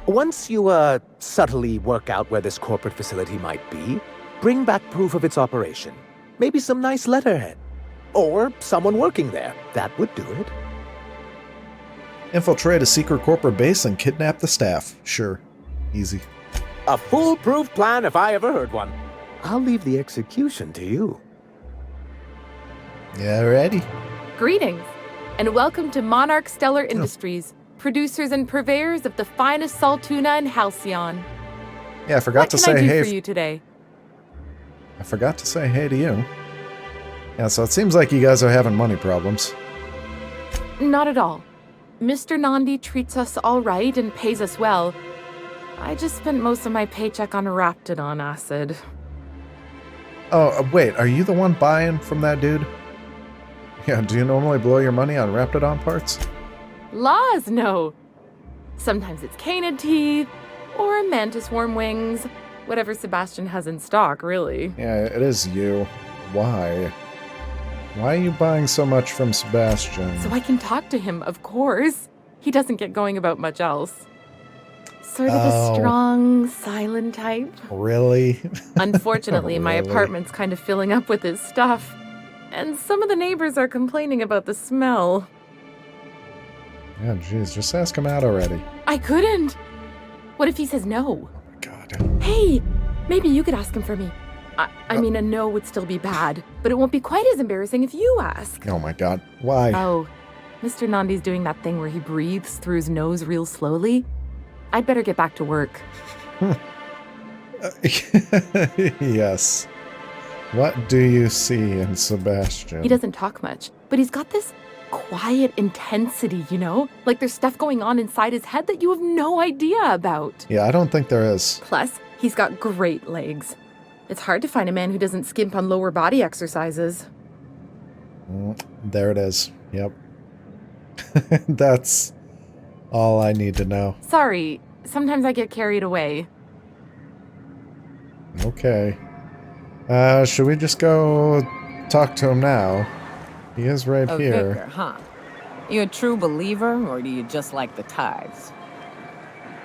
Once you, subtly work out where this corporate facility might be, bring back proof of its operation. Maybe some nice letterhead. Or someone working there. That would do it. Infiltrate a secret corporate base and kidnap the staff. Sure. Easy. A foolproof plan if I ever heard one. I'll leave the execution to you. Yeah, ready? Greetings, and welcome to Monarch Stellar Industries, producers and purveyors of the finest salt tuna in Halcyon. Yeah, I forgot to say hey. What can I do for you today? I forgot to say hey to you. Yeah, so it seems like you guys are having money problems. Not at all. Mr. Nandi treats us all right and pays us well. I just spent most of my paycheck on Raptidon acid. Oh, wait, are you the one buying from that dude? Yeah, do you normally blow your money on Raptidon parts? Laws, no. Sometimes it's canid teeth, or mantis worm wings. Whatever Sebastian has in stock, really. Yeah, it is you. Why? Why are you buying so much from Sebastian? So I can talk to him, of course. He doesn't get going about much else. Sort of a strong, silent type. Really? Unfortunately, my apartment's kind of filling up with his stuff. And some of the neighbors are complaining about the smell. Yeah, jeez, just ask him out already. I couldn't. What if he says no? Oh my God. Hey, maybe you could ask him for me. I mean, a no would still be bad, but it won't be quite as embarrassing if you ask. Oh my God, why? Oh, Mr. Nandi's doing that thing where he breathes through his nose real slowly. I'd better get back to work. Yes. What do you see in Sebastian? He doesn't talk much, but he's got this quiet intensity, you know? Like there's stuff going on inside his head that you have no idea about. Yeah, I don't think there is. Plus, he's got great legs. It's hard to find a man who doesn't skimp on lower body exercises. There it is. Yep. That's all I need to know. Sorry, sometimes I get carried away. Okay. Should we just go talk to him now? He is right here. Vicar, huh? You a true believer, or do you just like the tithes?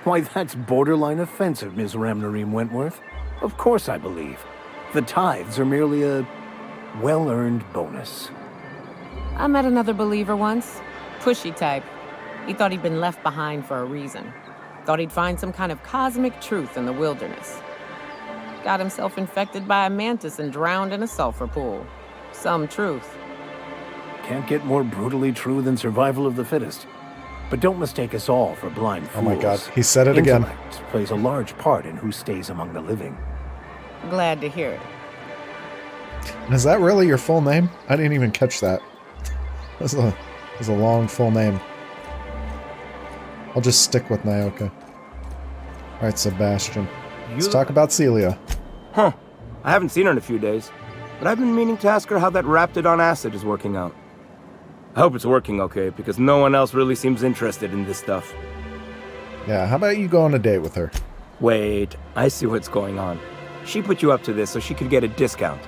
Why, that's borderline offensive, Ms. Ramnareem Wentworth. Of course I believe. The tithes are merely a well-earned bonus. I met another believer once. Pushy type. He thought he'd been left behind for a reason. Thought he'd find some kind of cosmic truth in the wilderness. Got himself infected by a mantis and drowned in a sulfur pool. Some truth. Can't get more brutally true than survival of the fittest. But don't mistake us all for blind fools. Oh my God, he said it again. Intellect plays a large part in who stays among the living. Glad to hear it. Is that really your full name? I didn't even catch that. That's a long full name. I'll just stick with Naoka. Alright, Sebastian. Let's talk about Celia. Huh. I haven't seen her in a few days, but I've been meaning to ask her how that Raptidon acid is working out. I hope it's working okay, because no one else really seems interested in this stuff. Yeah, how about you go on a date with her? Wait, I see what's going on. She put you up to this so she could get a discount,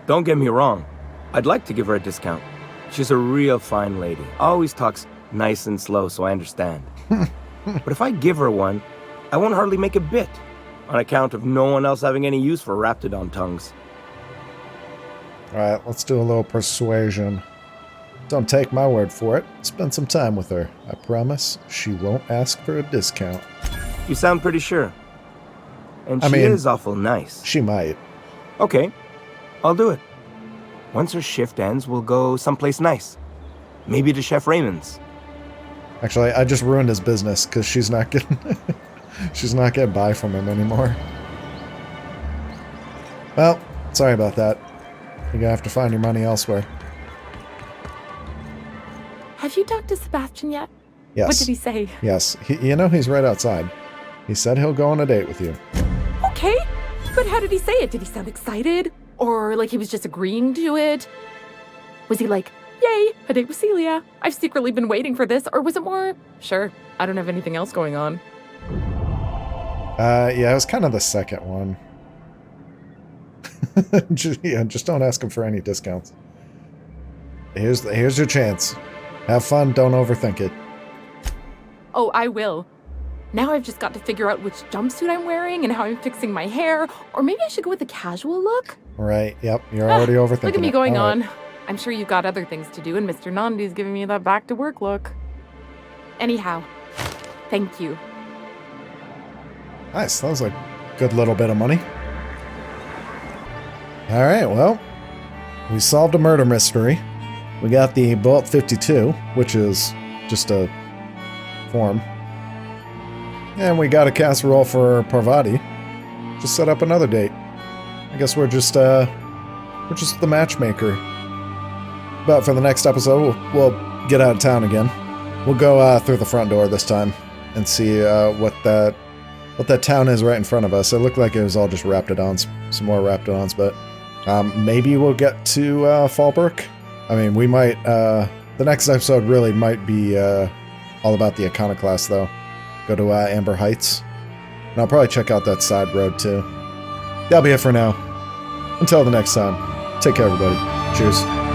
Don't get me wrong. I'd like to give her a discount. She's a real fine lady. Always talks nice and slow, so I understand. But if I give her one, I won't hardly make a bit, on account of no one else having any use for Raptidon tongues. Alright, let's do a little persuasion. Don't take my word for it. Spend some time with her. I promise she won't ask for a discount. You sound pretty sure. And I she mean, is awful nice. She might. Okay, I'll do it. Once her shift ends, we'll go someplace nice. Maybe to Chef Raymond's. Actually, I just ruined his business because she's not getting she's not getting by from him anymore. Well, sorry about that. You're gonna have to find your money elsewhere. Have you talked to Sebastian yet? Yes. What did he say? Yes. He's right outside. He said he'll go on a date with you. Okay, but how did he say it? Did he sound excited? Or like he was just agreeing to it? Was he like, yay, a date with Celia. I've secretly been waiting for this. Or was it more, sure, I don't have anything else going on? Yeah, it was kind of the second one. just don't ask him for any discounts. Here's your chance. Have fun, don't overthink it. Oh, I will. Now I've just got to figure out which jumpsuit I'm wearing and how I'm fixing my hair. Or maybe I should go with a casual look? Right, yep, you're already overthinking it. Look at me going All right. on. I'm sure you've got other things to do, and Mr. Nandi's giving me that back-to-work look. Anyhow, thank you. Nice, that was a good little bit of money. Alright, well, we solved a murder mystery. We got the Bolt 52, which is just a form. And we got a casserole for Parvati. Just set up another date. I guess we're just the matchmaker. But for the next episode, we'll get out of town again. We'll go through the front door this time and see what that town is right in front of us. It looked like it was all just Raptidons, some more Raptidons, but maybe we'll get to Fallbrook. I mean, we might. The next episode really might be all about the Iconoclast, though. Go to Amber Heights, and I'll probably check out that side road too. That'll be it for now. Until the next time, take care, everybody. Cheers.